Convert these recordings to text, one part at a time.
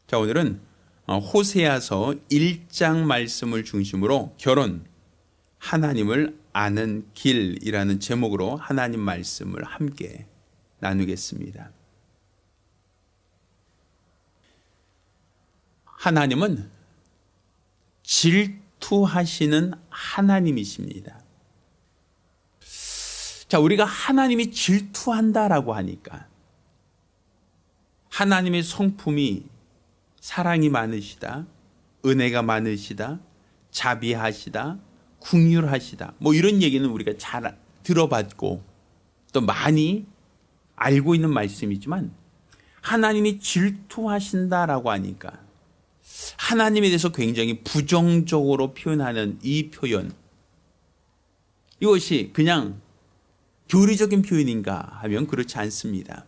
자, 오늘은 호세아서 1장 말씀을 중심으로 결혼, 하나님을 아는 길이라는 제목으로 하나님 말씀을 함께 나누겠습니다. 하나님은 질투하시는 하나님이십니다. 자, 우리가 하나님이 질투한다라고 하니까 하나님의 성품이 사랑이 많으시다, 은혜가 많으시다, 자비하시다, 긍휼하시다, 뭐 이런 얘기는 우리가 잘 들어봤고 또 많이 알고 있는 말씀이지만 하나님이 질투하신다라고 하니까 하나님에 대해서 굉장히 부정적으로 표현하는 이 표현, 이것이 그냥 교리적인 표현인가 하면 그렇지 않습니다.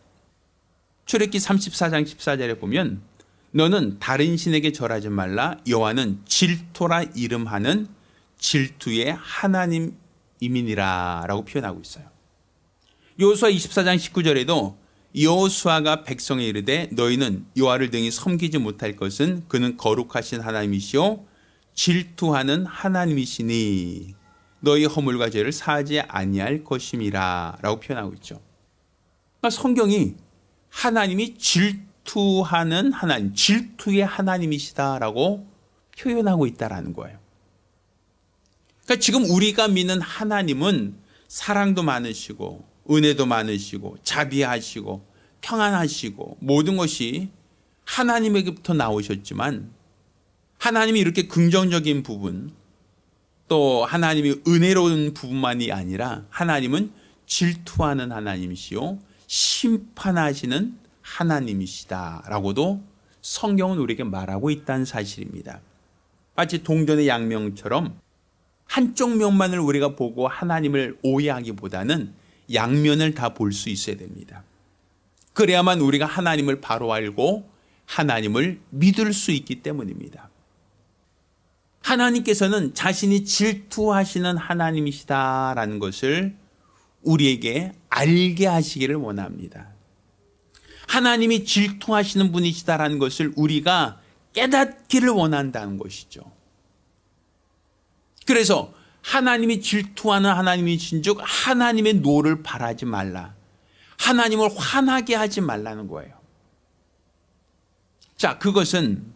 출애굽기 34장 14절에 보면 너는 다른 신에게 절하지 말라, 여호와는 질투라 이름하는 질투의 하나님이니라 라고 표현하고 있어요. 여호수아 24장 19절에도 여호수아가 백성에 이르되 너희는 여호와를 등이 섬기지 못할 것은 그는 거룩하신 하나님이시오 질투하는 하나님이시니 너희 허물과 죄를 사하지 아니할 것임이라 라고 표현하고 있죠. 그러니까 성경이 하나님이 질투하는 하나님, 질투의 하나님이시다라고 표현하고 있다라는 거예요. 그러니까 지금 우리가 믿는 하나님은 사랑도 많으시고 은혜도 많으시고 자비하시고 평안하시고 모든 것이 하나님에게부터 나오셨지만 하나님이 이렇게 긍정적인 부분 또 하나님이 은혜로운 부분만이 아니라 하나님은 질투하는 하나님이시요 심판하시는 하나님이시다라고도 성경은 우리에게 말하고 있다는 사실입니다. 마치 동전의 양면처럼 한쪽 면만을 우리가 보고 하나님을 오해하기보다는 양면을 다 볼 수 있어야 됩니다. 그래야만 우리가 하나님을 바로 알고 하나님을 믿을 수 있기 때문입니다. 하나님께서는 자신이 질투하시는 하나님이시다라는 것을 우리에게 알게 하시기를 원합니다. 하나님이 질투하시는 분이시다라는 것을 우리가 깨닫기를 원한다는 것이죠. 그래서 하나님이 질투하는 하나님이신 즉 하나님의 노를 바라지 말라. 하나님을 화나게 하지 말라는 거예요. 자, 그것은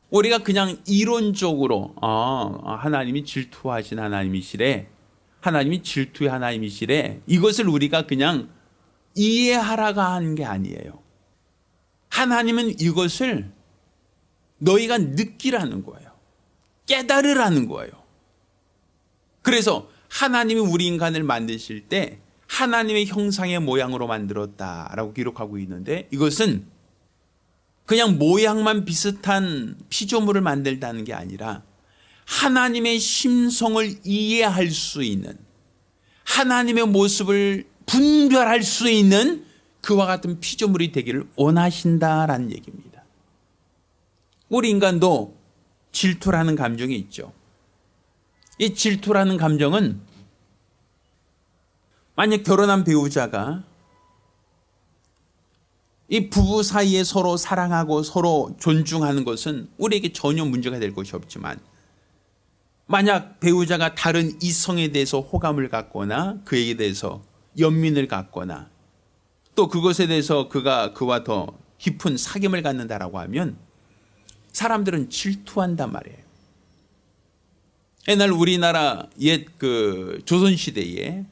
우리가 그냥 이론적으로 하나님이 질투하신 하나님이시래, 하나님이 질투의 하나님이시래, 이것을 우리가 그냥 이해하라가 하는 게 아니에요. 하나님은 이것을 너희가 느끼라는 거예요. 깨달으라는 거예요. 그래서 하나님이 우리 인간을 만드실 때 하나님의 형상의 모양으로 만들었다라고 기록하고 있는데 이것은 그냥 모양만 비슷한 피조물을 만들다는 게 아니라 하나님의 심성을 이해할 수 있는, 하나님의 모습을 분별할 수 있는 그와 같은 피조물이 되기를 원하신다라는 얘기입니다. 우리 인간도 질투라는 감정이 있죠. 이 질투라는 감정은 만약 결혼한 배우자가 이 부부 사이에 서로 사랑하고 서로 존중하는 것은 우리에게 전혀 문제가 될 것이 없지만 만약 배우자가 다른 이성에 대해서 호감을 갖거나 그에게 대해서 연민을 갖거나 또 그것에 대해서 그가 그와 더 깊은 사귐을 갖는다라고 하면 사람들은 질투한단 말이에요. 옛날 우리나라 옛 조선시대에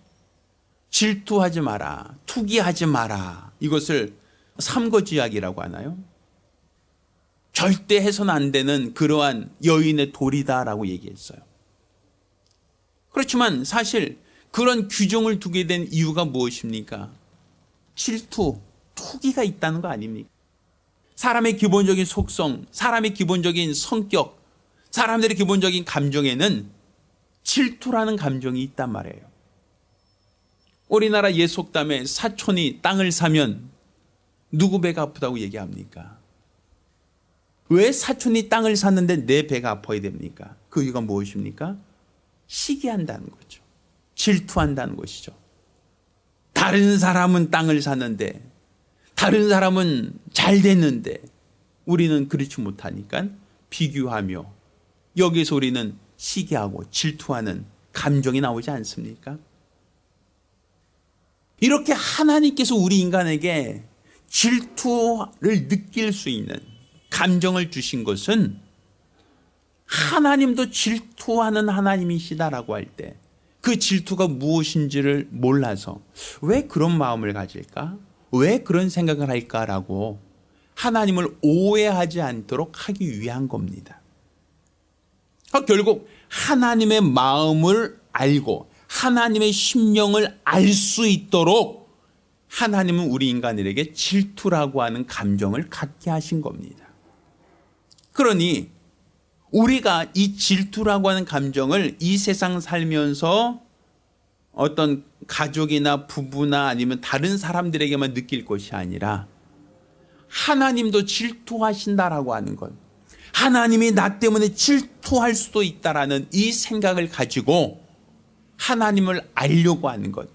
질투하지 마라, 투기하지 마라, 이것을 삼거지약이라고 하나요? 절대 해서는 안 되는 그러한 여인의 도리다라고 얘기했어요. 그렇지만 사실 그런 규정을 두게 된 이유가 무엇입니까? 질투, 투기가 있다는 거 아닙니까? 사람의 기본적인 속성, 사람의 기본적인 성격, 사람들의 기본적인 감정에는 질투라는 감정이 있단 말이에요. 우리나라 옛 속담에 사촌이 땅을 사면 누구 배가 아프다고 얘기합니까? 왜 사촌이 땅을 샀는데 내 배가 아파야 됩니까? 그 이유가 무엇입니까? 시기한다는 거죠. 질투한다는 것이죠. 다른 사람은 땅을 샀는데, 다른 사람은 잘 됐는데 우리는 그렇지 못하니까 비교하며 여기서 우리는 시기하고 질투하는 감정이 나오지 않습니까? 이렇게 하나님께서 우리 인간에게 질투를 느낄 수 있는 감정을 주신 것은 하나님도 질투하는 하나님이시다라고 할 때 그 질투가 무엇인지를 몰라서 왜 그런 마음을 가질까? 왜 그런 생각을 할까라고 하나님을 오해하지 않도록 하기 위한 겁니다. 결국 하나님의 마음을 알고 하나님의 심령을 알 수 있도록 하나님은 우리 인간들에게 질투라고 하는 감정을 갖게 하신 겁니다. 그러니 우리가 이 질투라고 하는 감정을 이 세상 살면서 어떤 가족이나 부부나 아니면 다른 사람들에게만 느낄 것이 아니라 하나님도 질투하신다라고 하는 것, 하나님이 나 때문에 질투할 수도 있다라는 이 생각을 가지고 하나님을 알려고 하는 것,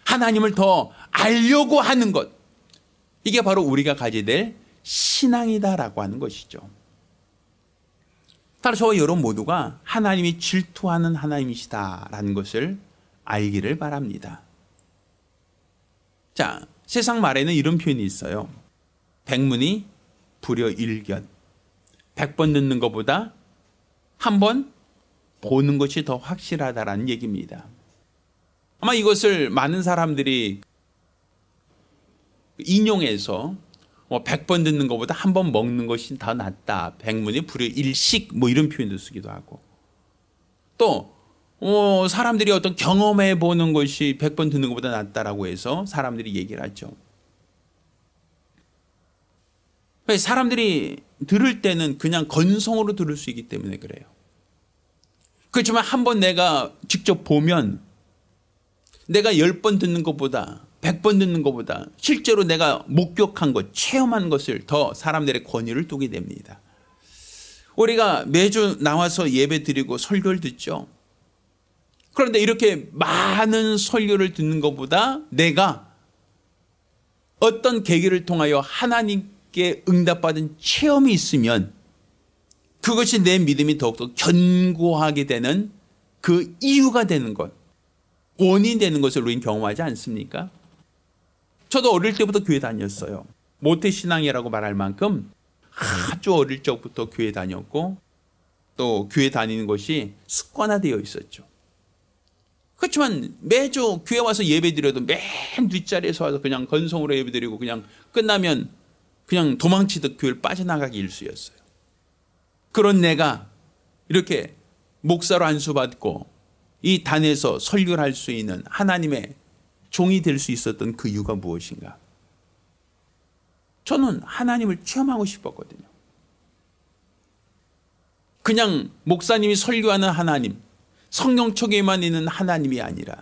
하나님을 더 알려고 하는 것, 이게 바로 우리가 가져야 될 신앙이다라고 하는 것이죠. 따라서 저와 여러분 모두가 하나님이 질투하는 하나님이시다라는 것을 알기를 바랍니다. 자, 세상 말에는 이런 표현이 있어요. 백문이 불여일견. 100번 듣는 것보다 한 번 보는 것이 더 확실하다라는 얘기입니다. 아마 이것을 많은 사람들이 인용해서 100번 듣는 것보다 한 번 먹는 것이 더 낫다. 백문이 불여일식 이런 표현도 쓰기도 하고, 또 사람들이 어떤 경험해 보는 것이 100번 듣는 것보다 낫다라고 해서 사람들이 얘기를 하죠. 사람들이 들을 때는 그냥 건성으로 들을 수 있기 때문에 그래요. 그렇지만 한번 내가 직접 보면 내가 10번 듣는 것보다 100번 듣는 것보다 실제로 내가 목격한 것, 체험한 것을 더 사람들의 권위를 두게 됩니다. 우리가 매주 나와서 예배 드리고 설교를 듣죠. 그런데 이렇게 많은 설교를 듣는 것보다 내가 어떤 계기를 통하여 하나님께 응답받은 체험이 있으면 그것이 내 믿음이 더욱더 견고하게 되는 그 이유가 되는 것, 원인이 되는 것을 우리는 경험하지 않습니까? 저도 어릴 때부터 교회 다녔어요. 모태신앙이라고 말할 만큼 아주 어릴 적부터 교회 다녔고 또 교회 다니는 것이 습관화되어 있었죠. 그렇지만 매주 교회 와서 예배 드려도 맨 뒷자리에서 와서 그냥 건성으로 예배 드리고 그냥 끝나면 그냥 도망치듯 교회를 빠져나가기 일쑤였어요. 그런 내가 이렇게 목사로 안수받고 이 단에서 설교를 할 수 있는 하나님의 종이 될 수 있었던 그 이유가 무엇인가? 저는 하나님을 체험하고 싶었거든요. 그냥 목사님이 설교하는 하나님, 성령척에만 있는 하나님이 아니라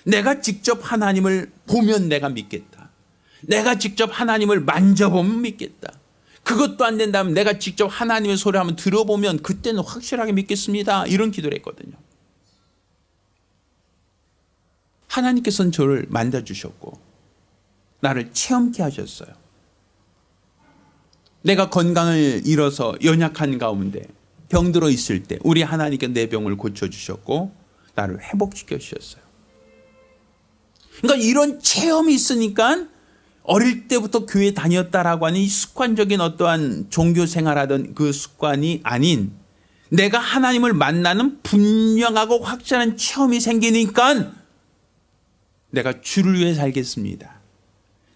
내가 직접 하나님을 보면 내가 믿겠다. 내가 직접 하나님을 만져보면 믿겠다. 그것도 안 된다면 내가 직접 하나님의 소리 한번 들어보면 그때는 확실하게 믿겠습니다. 이런 기도를 했거든요. 하나님께서는 저를 만져주셨고 나를 체험케 하셨어요. 내가 건강을 잃어서 연약한 가운데 병들어 있을 때 우리 하나님께 내 병을 고쳐주셨고 나를 회복시켜 주셨어요. 그러니까 이런 체험이 있으니까 어릴 때부터 교회 다녔다라고 하는 이 습관적인 어떠한 종교 생활하던 그 습관이 아닌 내가 하나님을 만나는 분명하고 확실한 체험이 생기니까 내가 주를 위해 살겠습니다.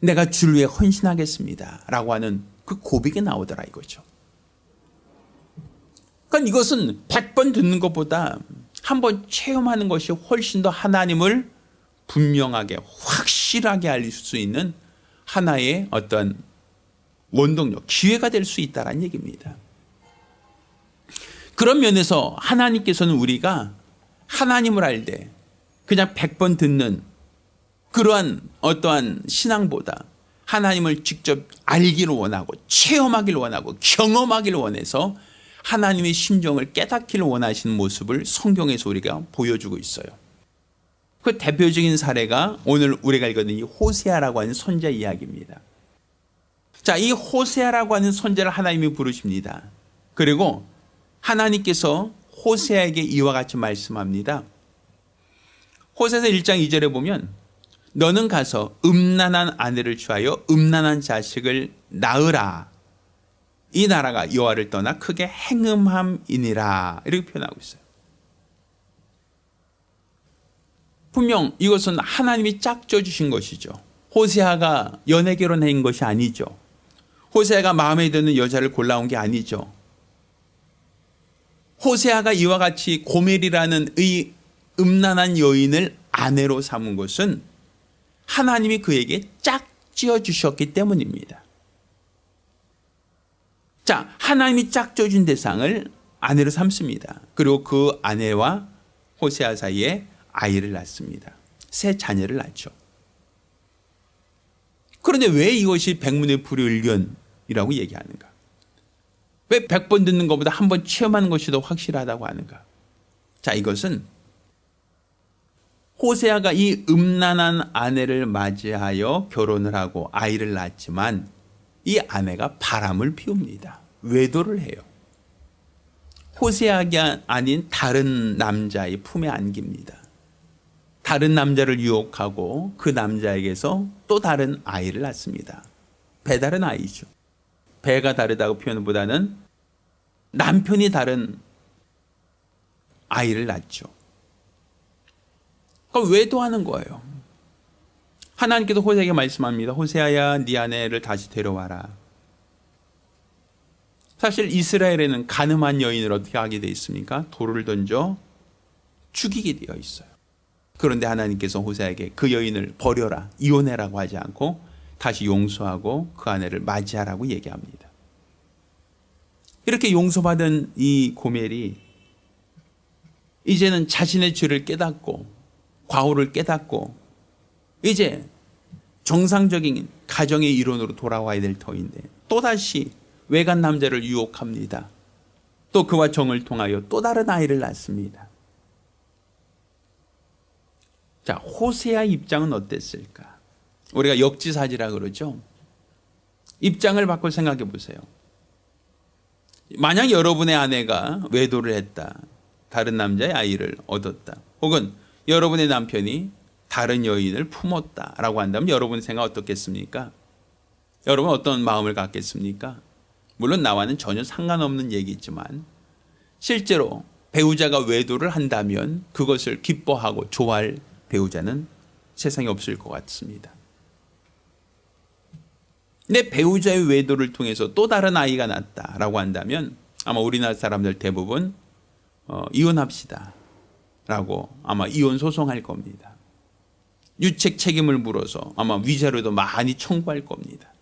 내가 주를 위해 헌신하겠습니다. 라고 하는 그 고백이 나오더라 이거죠. 그러니까 이것은 100번 듣는 것보다 한번 체험하는 것이 훨씬 더 하나님을 분명하게 확실하게 알 수 있는 하나의 어떤 원동력, 기회가 될 수 있다는 얘기입니다. 그런 면에서 하나님께서는 우리가 하나님을 알 때 그냥 100번 듣는 그러한 어떠한 신앙보다 하나님을 직접 알기를 원하고 체험하기를 원하고 경험하기를 원해서 하나님의 심정을 깨닫기를 원하시는 모습을 성경에서 우리가 보여주고 있어요. 그 대표적인 사례가 오늘 우리가 읽었던 이 호세아라고 하는 선자 이야기입니다. 자, 이 호세아라고 하는 선지자를 하나님이 부르십니다. 그리고 하나님께서 호세아에게 이와 같이 말씀합니다. 호세아서 1장 2절에 보면 너는 가서 음란한 아내를 취하여 음란한 자식을 낳으라. 이 나라가 여호와를 떠나 크게 행음함이니라. 이렇게 표현하고 있어요. 분명 이것은 하나님이 짝져 주신 것이죠. 호세아가 연애 결혼한 것이 아니죠. 호세아가 마음에 드는 여자를 골라온 게 아니죠. 호세아가 이와 같이 고멜이라는 이 음란한 여인을 아내로 삼은 것은 하나님이 그에게 짝지어 주셨기 때문입니다. 자, 하나님이 짝져 준 대상을 아내로 삼습니다. 그리고 그 아내와 호세아 사이에 아이를 낳습니다. 새 자녀를 낳죠. 그런데 왜 이것이 백문의 불여일견이라고 얘기하는가? 왜 100번 듣는 것보다 한 번 체험하는 것이 더 확실하다고 하는가? 자, 이것은 호세아가 이 음란한 아내를 맞이하여 결혼을 하고 아이를 낳았지만 이 아내가 바람을 피웁니다. 외도를 해요. 호세아가 아닌 다른 남자의 품에 안깁니다. 다른 남자를 유혹하고 그 남자에게서 또 다른 아이를 낳습니다. 배다른 아이죠. 배가 다르다고 표현보다는 남편이 다른 아이를 낳죠. 그럼 외도하는 거예요. 하나님께서 호세아에게 말씀합니다. 호세아야, 네 아내를 다시 데려와라. 사실 이스라엘에는 간음한 여인을 어떻게 하게 되어 있습니까? 돌을 던져 죽이게 되어 있어요. 그런데 하나님께서 호세아에게 그 여인을 버려라, 이혼해라고 하지 않고 다시 용서하고 그 아내를 맞이하라고 얘기합니다. 이렇게 용서받은 이 고멜이 이제는 자신의 죄를 깨닫고 과오를 깨닫고 이제 정상적인 가정의 일원으로 돌아와야 될 터인데 또다시 외간 남자를 유혹합니다. 또 그와 정을 통하여 또 다른 아이를 낳습니다. 자, 호세아 입장은 어땠을까? 우리가 역지사지라 그러죠. 입장을 바꿔 생각해 보세요. 만약 여러분의 아내가 외도를 했다, 다른 남자의 아이를 얻었다, 혹은 여러분의 남편이 다른 여인을 품었다라고 한다면 여러분의 생각 어떻겠습니까? 여러분 어떤 마음을 갖겠습니까? 물론 나와는 전혀 상관없는 얘기지만 실제로 배우자가 외도를 한다면 그것을 기뻐하고 좋아할 배우자는 세상에 없을 것 같습니다. 내 배우자의 외도를 통해서 또 다른 아이가 났다라고 한다면 아마 우리나라 사람들 대부분 이혼합시다 라고 아마 이혼 소송할 겁니다. 유책 책임을 물어서 아마 위자료도 많이 청구할 겁니다.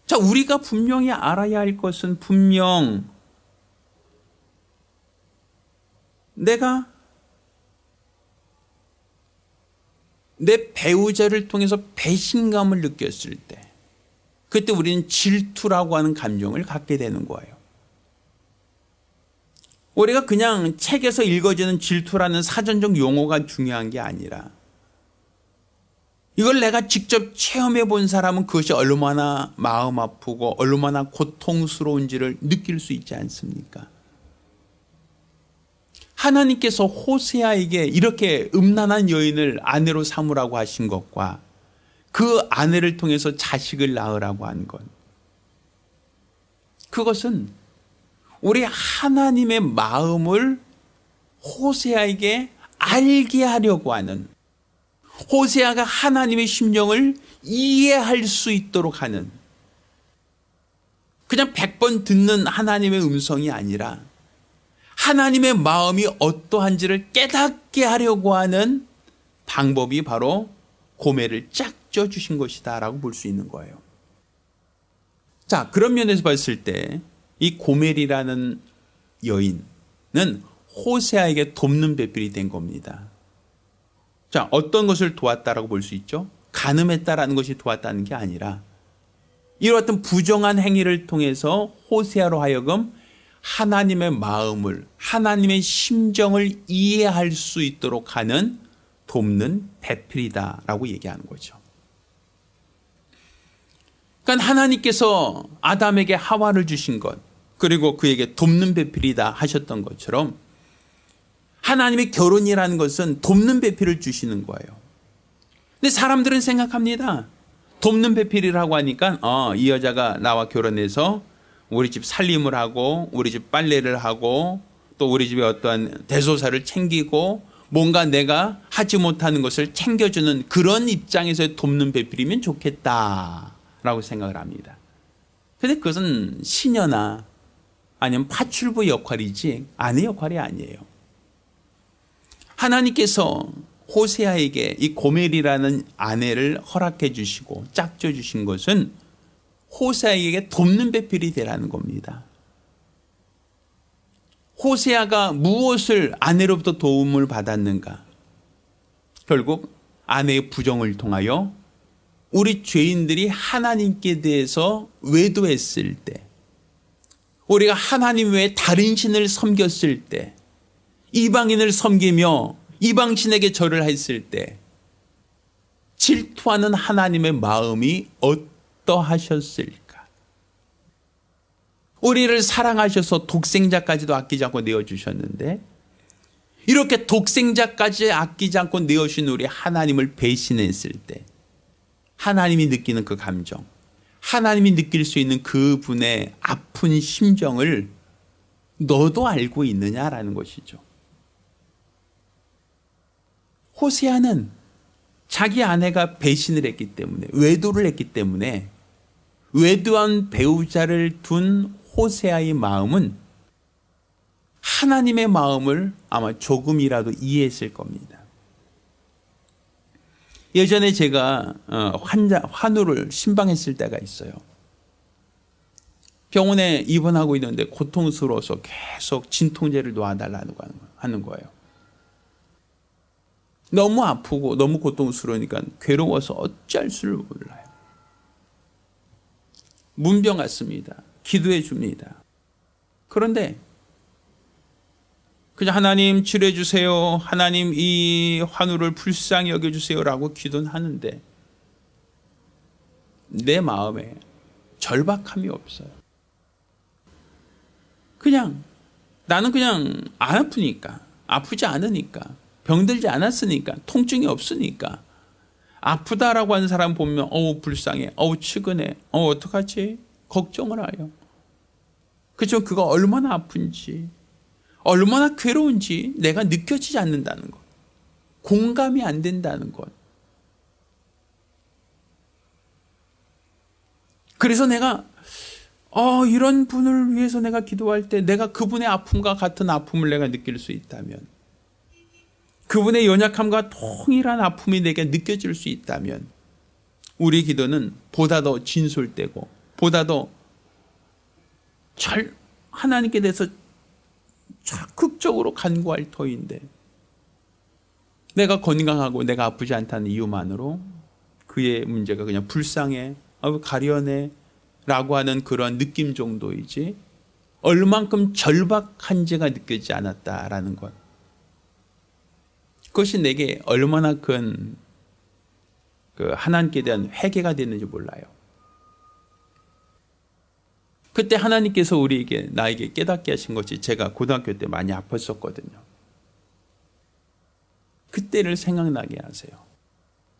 자, 우리가 분명히 알아야 할 것은 분명 내가 내 배우자를 통해서 배신감을 느꼈을 때 그때 우리는 질투라고 하는 감정을 갖게 되는 거예요. 우리가 그냥 책에서 읽어지는 질투라는 사전적 용어가 중요한 게 아니라 이걸 내가 직접 체험해 본 사람은 그것이 얼마나 마음 아프고 얼마나 고통스러운지를 느낄 수 있지 않습니까? 하나님께서 호세아에게 이렇게 음란한 여인을 아내로 삼으라고 하신 것과 그 아내를 통해서 자식을 낳으라고 한 것, 그것은 우리 하나님의 마음을 호세아에게 알게 하려고 하는, 호세아가 하나님의 심정을 이해할 수 있도록 하는, 그냥 100번 듣는 하나님의 음성이 아니라 하나님의 마음이 어떠한지를 깨닫게 하려고 하는 방법이 바로 고멜을 짝져 주신 것이다 라고 볼 수 있는 거예요. 자, 그런 면에서 봤을 때 이 고멜이라는 여인은 호세아에게 돕는 배필이 된 겁니다. 자, 어떤 것을 도왔다라고 볼 수 있죠? 간음했다라는 것이 도왔다는 게 아니라 이런 어떤 부정한 행위를 통해서 호세아로 하여금 하나님의 마음을, 하나님의 심정을 이해할 수 있도록 하는 돕는 배필이다라고 얘기하는 거죠. 그러니까 하나님께서 아담에게 하와를 주신 것, 그리고 그에게 돕는 배필이다 하셨던 것처럼 하나님의 결혼이라는 것은 돕는 배필을 주시는 거예요. 근데 사람들은 생각합니다. 돕는 배필이라고 하니까 이 여자가 나와 결혼해서 우리 집 살림을 하고 우리 집 빨래를 하고 또 우리 집에 어떠한 대소사를 챙기고 뭔가 내가 하지 못하는 것을 챙겨주는 그런 입장에서 돕는 배필이면 좋겠다라고 생각을 합니다. 그런데 그것은 시녀나 아니면 파출부 역할이지 아내 역할이 아니에요. 하나님께서 호세아에게 이 고멜이라는 아내를 허락해 주시고 짝져 주신 것은 호세아에게 돕는 배필이 되라는 겁니다. 호세아가 무엇을 아내로부터 도움을 받았는가? 결국 아내의 부정을 통하여 우리 죄인들이 하나님께 대해서 외도했을 때, 우리가 하나님 외에 다른 신을 섬겼을 때, 이방인을 섬기며 이방신에게 절을 했을 때 질투하는 하나님의 마음이 어떠하셨을까? 우리를 사랑하셔서 독생자까지도 아끼지 않고 내어주셨는데 이렇게 독생자까지 아끼지 않고 내어주신 우리 하나님을 배신했을 때 하나님이 느끼는 그 감정, 하나님이 느낄 수 있는 그분의 아픈 심정을 너도 알고 있느냐라는 것이죠. 호세아는 자기 아내가 배신을 했기 때문에, 외도를 했기 때문에 외도한 배우자를 둔 호세아의 마음은 하나님의 마음을 아마 조금이라도 이해했을 겁니다. 예전에 제가 환우를 신방했을 때가 있어요. 병원에 입원하고 있는데 고통스러워서 계속 진통제를 놔달라고 하는 거예요. 너무 아프고 너무 고통스러우니까 괴로워서 어찌할 수를 몰라요. 문병 같습니다. 기도해 줍니다. 그런데 그냥 하나님 치료해 주세요. 하나님 이 환우를 불쌍히 여겨주세요 라고 기도는 하는데 내 마음에 절박함이 없어요. 나는 그냥 안 아프니까, 아프지 않으니까, 병들지 않았으니까, 통증이 없으니까, 아프다라고 하는 사람 보면 불쌍해, 측은해, 어떡하지? 걱정을 해요. 그렇죠? 그거 얼마나 아픈지, 얼마나 괴로운지 내가 느껴지지 않는다는 것, 공감이 안 된다는 것. 그래서 내가 이런 분을 위해서 내가 기도할 때 내가 그분의 아픔과 같은 아픔을 내가 느낄 수 있다면, 그분의 연약함과 동일한 아픔이 내게 느껴질 수 있다면 우리 기도는 보다 더 진솔되고 보다 더 하나님께 대해서 적극적으로 간구할 터인데, 내가 건강하고 내가 아프지 않다는 이유만으로 그의 문제가 그냥 불쌍해, 가련해 라고 하는 그런 느낌 정도이지 얼만큼 절박한지가 느껴지지 않았다라는 것, 그것이 내게 얼마나 큰 하나님께 대한 회개가 됐는지 몰라요. 그때 하나님께서 나에게 깨닫게 하신 것이, 제가 고등학교 때 많이 아팠었거든요. 그때를 생각나게 하세요.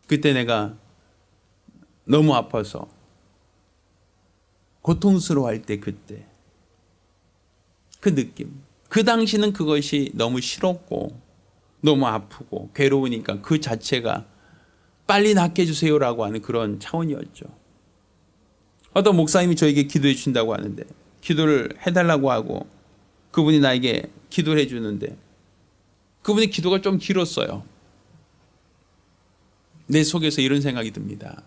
그때 내가 너무 아파서 고통스러워할 때 그때 그 느낌, 그 당시는 그것이 너무 싫었고 너무 아프고 괴로우니까 그 자체가 빨리 낫게 해주세요라고 하는 그런 차원이었죠. 어떤 목사님이 저에게 기도해 주신다고 하는데, 기도를 해달라고 하고 그분이 나에게 기도를 해주는데 그분의 기도가 좀 길었어요. 내 속에서 이런 생각이 듭니다.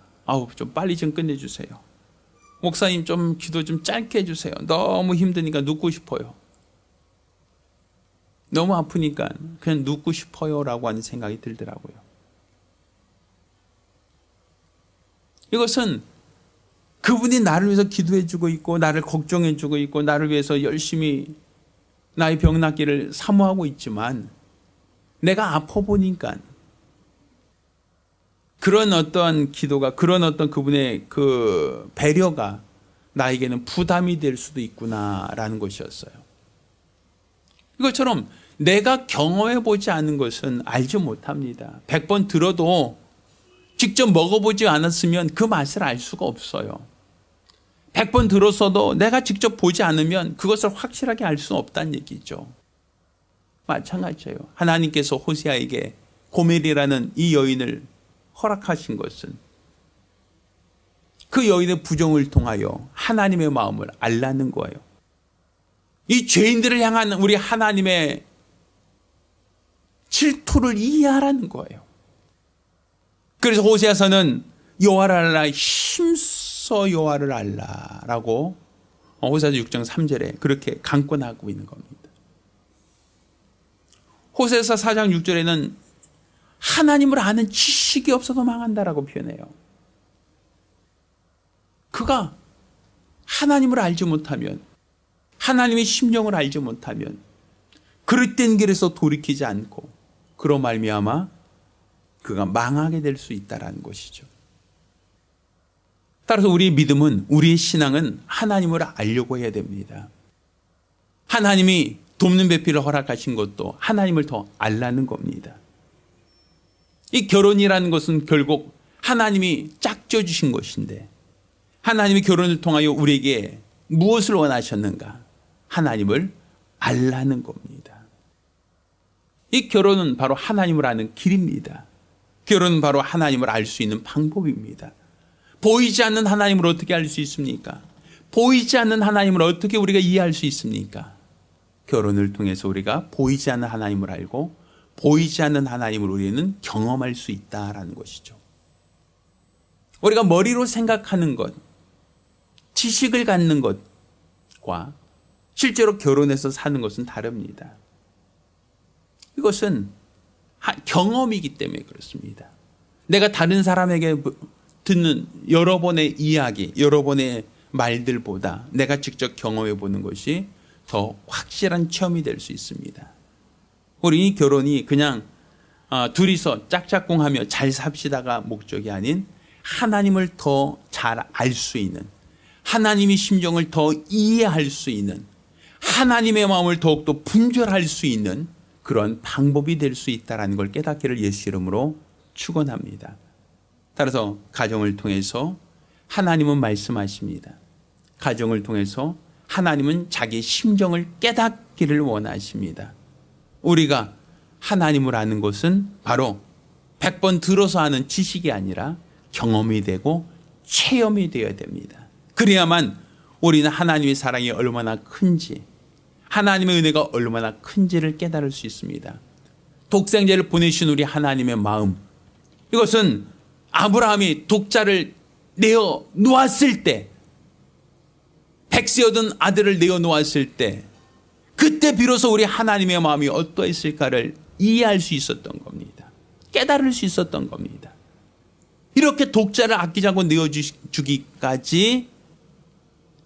좀 빨리 좀 끝내주세요. 목사님 좀 기도 좀 짧게 해주세요. 너무 힘드니까 눕고 싶어요. 너무 아프니까 그냥 눕고 싶어요 라고 하는 생각이 들더라고요. 이것은 그분이 나를 위해서 기도해 주고 있고 나를 걱정해 주고 있고 나를 위해서 열심히 나의 병 낫기를 사모하고 있지만, 내가 아파 보니까 그런 어떤 기도가, 그런 어떤 그분의 그 배려가 나에게는 부담이 될 수도 있구나라는 것이었어요. 이것처럼 내가 경험해 보지 않은 것은 알지 못합니다. 100번 들어도 직접 먹어보지 않았으면 그 맛을 알 수가 없어요. 100번 들었어도 내가 직접 보지 않으면 그것을 확실하게 알 수 없다는 얘기죠. 마찬가지예요. 하나님께서 호세아에게 고멜이라는 이 여인을 허락하신 것은 그 여인의 부정을 통하여 하나님의 마음을 알라는 거예요. 이 죄인들을 향한 우리 하나님의 질투를 이해하라는 거예요. 그래서 호세아서는 여호와를 알라, 힘써 여호와를 알라라고 호세아서 6장 3절에 그렇게 강권하고 있는 겁니다. 호세아서 4장 6절에는 하나님을 아는 지식이 없어도 망한다라고 표현해요. 그가 하나님을 알지 못하면, 하나님의 심정을 알지 못하면 그릇된 길에서 돌이키지 않고 그로 말미암아 그가 망하게 될 수 있다는 것이죠. 따라서 우리의 믿음은, 우리의 신앙은 하나님을 알려고 해야 됩니다. 하나님이 돕는 배필을 허락하신 것도 하나님을 더 알라는 겁니다. 이 결혼이라는 것은 결국 하나님이 짝져 주신 것인데, 하나님이 결혼을 통하여 우리에게 무엇을 원하셨는가? 하나님을 알라는 겁니다. 이 결혼은 바로 하나님을 아는 길입니다. 결혼은 바로 하나님을 알 수 있는 방법입니다. 보이지 않는 하나님을 어떻게 알 수 있습니까? 보이지 않는 하나님을 어떻게 우리가 이해할 수 있습니까? 결혼을 통해서 우리가 보이지 않는 하나님을 알고 보이지 않는 하나님을 우리는 경험할 수 있다라는 것이죠. 우리가 머리로 생각하는 것, 지식을 갖는 것과 실제로 결혼해서 사는 것은 다릅니다. 이것은 경험이기 때문에 그렇습니다. 내가 다른 사람에게 듣는 여러 번의 이야기, 여러 번의 말들보다 내가 직접 경험해 보는 것이 더 확실한 체험이 될 수 있습니다. 우리 이 결혼이 그냥 둘이서 짝짝꿍하며 잘 삽시다가 목적이 아닌 하나님을 더 잘 알 수 있는, 하나님의 심정을 더 이해할 수 있는, 하나님의 마음을 더욱더 분별할 수 있는 그런 방법이 될 수 있다는 걸 깨닫기를 예수 이름으로 축원합니다. 따라서 가정을 통해서 하나님은 말씀하십니다. 가정을 통해서 하나님은 자기 심정을 깨닫기를 원하십니다. 우리가 하나님을 아는 것은 바로 100번 들어서 아는 지식이 아니라 경험이 되고 체험이 되어야 됩니다. 그래야만 우리는 하나님의 사랑이 얼마나 큰지, 하나님의 은혜가 얼마나 큰지를 깨달을 수 있습니다. 독생자를 보내신 우리 하나님의 마음, 이것은 아브라함이 독자를 내어 놓았을 때, 백세 얻은 아들을 내어 놓았을 때, 그때 비로소 우리 하나님의 마음이 어떠했을까를 이해할 수 있었던 겁니다. 깨달을 수 있었던 겁니다. 이렇게 독자를 아끼지 않고 내어주기까지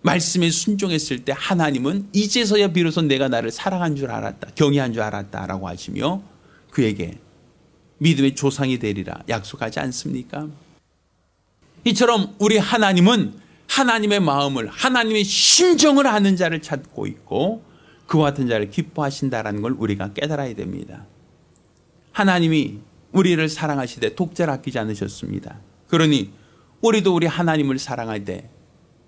말씀에 순종했을 때 하나님은 이제서야 비로소 내가 나를 사랑한 줄 알았다, 경외한 줄 알았다라고 하시며 그에게 믿음의 조상이 되리라 약속하지 않습니까? 이처럼 우리 하나님은 하나님의 마음을, 하나님의 심정을 아는 자를 찾고 있고 그와 같은 자를 기뻐하신다라는 걸 우리가 깨달아야 됩니다. 하나님이 우리를 사랑하시되 독자를 아끼지 않으셨습니다. 그러니 우리도 우리 하나님을 사랑할 때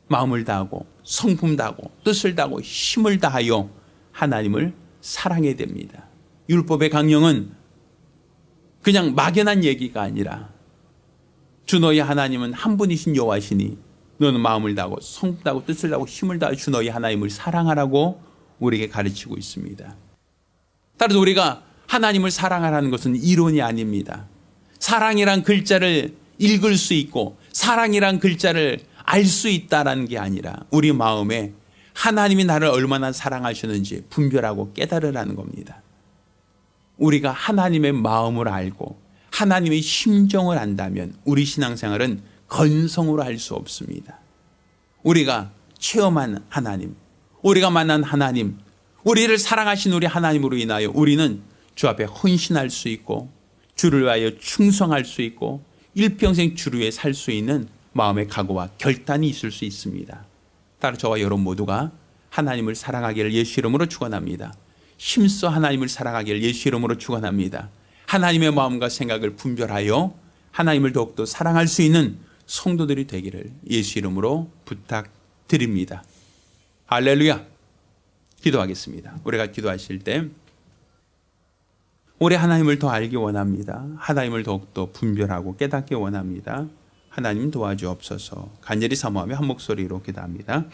마음을 다하고 성품 다하고 뜻을 다하고 힘을 다하여 하나님을 사랑해야 됩니다. 율법의 강령은 그냥 막연한 얘기가 아니라 주 너희 하나님은 한 분이신 여호와시니 너는 마음을 다하고 성품 다하고 뜻을 다하고 힘을 다하여 주 너희 하나님을 사랑하라고 우리에게 가르치고 있습니다. 따라서 우리가 하나님을 사랑하라는 것은 이론이 아닙니다. 사랑이란 글자를 읽을 수 있고 사랑이란 글자를 알 수 있다라는 게 아니라 우리 마음에 하나님이 나를 얼마나 사랑하셨는지 분별하고 깨달으라는 겁니다. 우리가 하나님의 마음을 알고 하나님의 심정을 안다면 우리 신앙생활은 건성으로 할 수 없습니다. 우리가 체험한 하나님, 우리가 만난 하나님, 우리를 사랑하신 우리 하나님으로 인하여 우리는 주 앞에 헌신할 수 있고 주를 위하여 충성할 수 있고 일평생 주를 위해 살 수 있는 마음의 각오와 결단이 있을 수 있습니다. 따라 저와 여러분 모두가 하나님을 사랑하기를 예수 이름으로 축원합니다. 힘써 하나님을 사랑하기를 예수 이름으로 축원합니다. 하나님의 마음과 생각을 분별하여 하나님을 더욱더 사랑할 수 있는 성도들이 되기를 예수 이름으로 부탁드립니다. 할렐루야. 기도하겠습니다. 우리가 기도하실 때 올해 하나님을 더 알기 원합니다. 하나님을 더욱더 분별하고 깨닫기 원합니다. 하나님 도와주옵소서. 간절히 사모하며 한 목소리로 기도합니다.